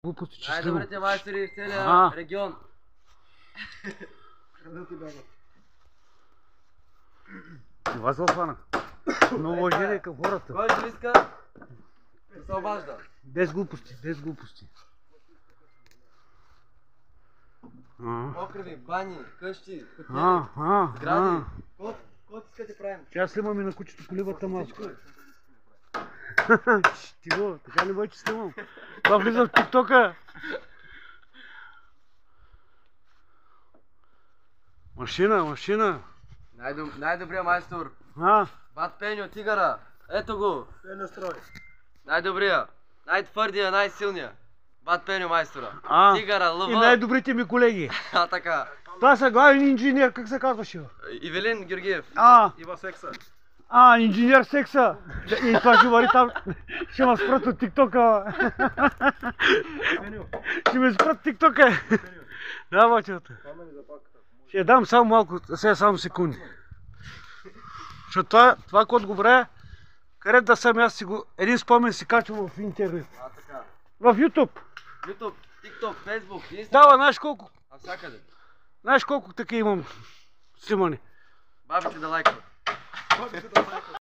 Глупости, че Най-добрите майстори в целия регион. Това се офана. Много уважение към хората. Който иска, да се обажда. Без глупости, без глупости. Покриви, бани, къщи, хотели, сгради. Каквото искате правим. Сега снимам и на кучето колибата малко. Стиго, така не бъде, че снимам. Това влиза в тиктока. Машина. Най-добрият майстор. Бат Пеньо, тигъра. Ето го. Най-добрия, най-твърдия, най-силния. Бат Пеньо майстора. Тигъра, лъва. И най-добрите ми колеги. Така. Това са главен инженер, как се казваше? Ивелин Георгиев. Ива Секса. Инженер Секса. И това ще вари там. Ще ме спрат от тиктока. Ще ме спрат от тиктока. Да, бачата. Ще дам само малко, сега само секунди. Защото това код го правя, където да съм аз си го, един спомен си качвам в интернет. Така. В YouTube. YouTube, TikTok, Facebook, Instagram. Дава, знаеш колко? Навсякъде. Знаеш колко така имам снимани? Бабите да лайкват.